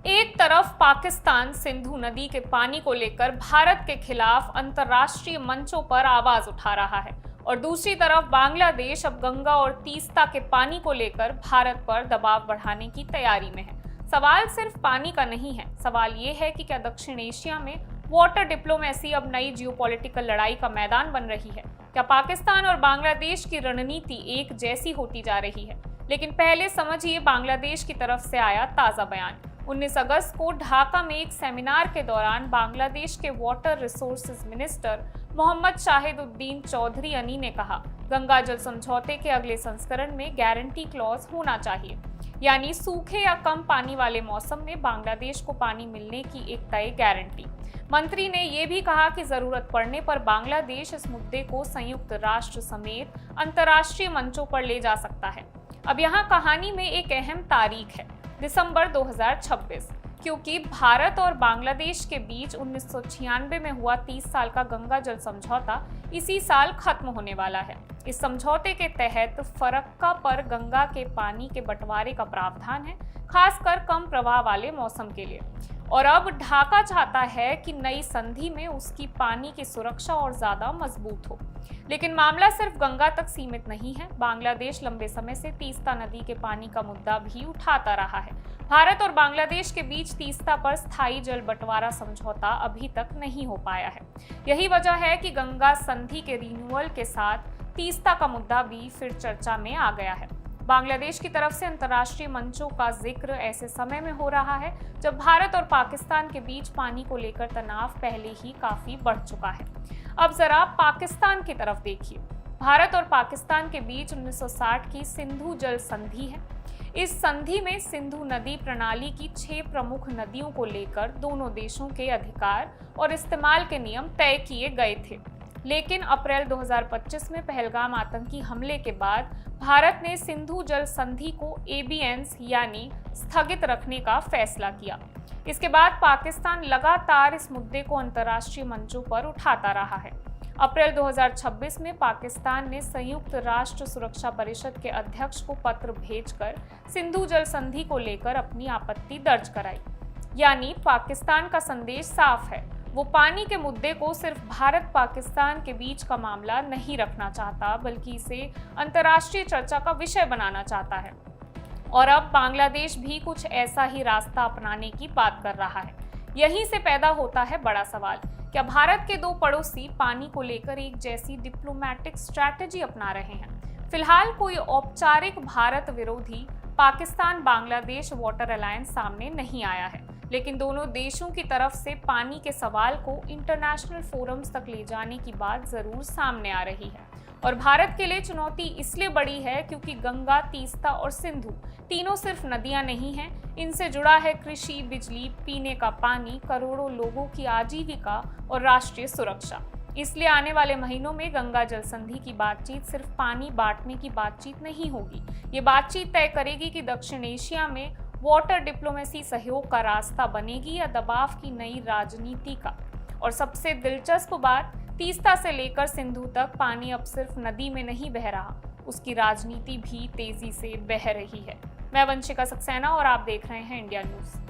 एक तरफ पाकिस्तान सिंधु नदी के पानी को लेकर भारत के खिलाफ अंतर्राष्ट्रीय मंचों पर आवाज उठा रहा है और दूसरी तरफ बांग्लादेश अब गंगा और तीस्ता के पानी को लेकर भारत पर दबाव बढ़ाने की तैयारी में है। सवाल सिर्फ पानी का नहीं है, सवाल ये है कि क्या दक्षिण एशिया में वाटर डिप्लोमेसी अब नई जियोपॉलिटिकल लड़ाई का मैदान बन रही है? क्या पाकिस्तान और बांग्लादेश की रणनीति एक जैसी होती जा रही है? लेकिन पहले समझिए बांग्लादेश की तरफ से आया ताजा बयान। 19 अगस्त को ढाका में एक सेमिनार के दौरान बांग्लादेश के water resources minister Mohammad Shahiduddin Chowdhury Ani ने कहा, गंगा जल समझौते के अगले संस्करण में गारंटी क्लॉज होना चाहिए, यानी सूखे या कम पानी वाले मौसम में बांग्लादेश को पानी मिलने की एक तय गारंटी। मंत्री ने यह भी कहा कि जरूरत पड़ने पर बांग्लादेश इस मुद्दे को संयुक्त राष्ट्र समेत अंतर्राष्ट्रीय मंचों पर ले जा सकता है। अब यहाँ कहानी में एक अहम तारीख है, दिसंबर 2026, क्योंकि भारत और बांग्लादेश के बीच 1996 में हुआ 30 साल का गंगा जल समझौता इसी साल खत्म होने वाला है। इस समझौते के तहत फरक्का पर गंगा के पानी के बंटवारे का प्रावधान है, खासकर कम प्रवाह वाले मौसम के लिए। और अब ढाका चाहता है कि नई संधि में उसकी पानी की सुरक्षा और ज्यादा मजबूत हो। लेकिन मामला सिर्फ गंगा तक सीमित नहीं है। बांग्लादेश लंबे समय से तीस्ता नदी के पानी का मुद्दा भी उठाता रहा है। भारत और बांग्लादेश के बीच तीस्ता पर स्थायी जल बंटवारा समझौता अभी तक नहीं हो पाया है। यही वजह है कि गंगा संधि के रिन्यूअल के साथ तीस्ता का मुद्दा भी फिर चर्चा में आ गया है। बांग्लादेश की तरफ से अंतर्राष्ट्रीय मंचों का जिक्र ऐसे समय में हो रहा है जब भारत और पाकिस्तान के बीच पानी को लेकर तनाव पहले ही काफी बढ़ चुका है। अब जरा पाकिस्तान की तरफ देखिए। भारत और पाकिस्तान के बीच 1960 की सिंधु जल संधि है। इस संधि में सिंधु नदी प्रणाली की 6 प्रमुख नदियों को लेकर दोनों देशों के अधिकार और इस्तेमाल के नियम तय किए गए थे। लेकिन अप्रैल 2025 में पहलगाम आतंकी हमले के बाद भारत ने सिंधु जल संधि को एबीएंस यानी स्थगित रखने का फैसला किया। इसके बाद पाकिस्तान लगातार इस मुद्दे को अंतर्राष्ट्रीय मंचों पर उठाता रहा है। अप्रैल 2026 में पाकिस्तान ने संयुक्त राष्ट्र सुरक्षा परिषद के अध्यक्ष को पत्र भेजकर सिंधु जल संधि को लेकर अपनी आपत्ति दर्ज कराई। यानी पाकिस्तान का संदेश साफ है, वो पानी के मुद्दे को सिर्फ भारत पाकिस्तान के बीच का मामला नहीं रखना चाहता, बल्कि इसे अंतर्राष्ट्रीय चर्चा का विषय बनाना चाहता है। और अब बांग्लादेश भी कुछ ऐसा ही रास्ता अपनाने की बात कर रहा है। यहीं से पैदा होता है बड़ा सवाल, क्या भारत के दो पड़ोसी पानी को लेकर एक जैसी डिप्लोमेटिक स्ट्रैटेजी अपना रहे हैं? फिलहाल कोई औपचारिक भारत विरोधी पाकिस्तान बांग्लादेश वाटर अलायंस सामने नहीं आया है, लेकिन दोनों देशों की तरफ से पानी के सवाल को इंटरनेशनल फोरम्स तक ले जाने की बात जरूर सामने आ रही है। और भारत के लिए चुनौती इसलिए बड़ी है क्योंकि गंगा, तीस्ता और सिंधु तीनों सिर्फ नदियां नहीं हैं, इनसे जुड़ा है कृषि, बिजली, पीने का पानी, करोड़ों लोगों की आजीविका और राष्ट्रीय सुरक्षा। इसलिए आने वाले महीनों में गंगा जल संधि की बातचीत सिर्फ पानी बांटने की बातचीत नहीं होगी। ये बातचीत तय करेगी कि दक्षिण एशिया में वाटर डिप्लोमेसी सहयोग का रास्ता बनेगी या दबाव की नई राजनीति का। और सबसे दिलचस्प बात, तीस्ता से लेकर सिंधु तक पानी अब सिर्फ नदी में नहीं बह रहा, उसकी राजनीति भी तेजी से बह रही है। मैं वंशिका सक्सेना और आप देख रहे हैं इंडिया न्यूज़।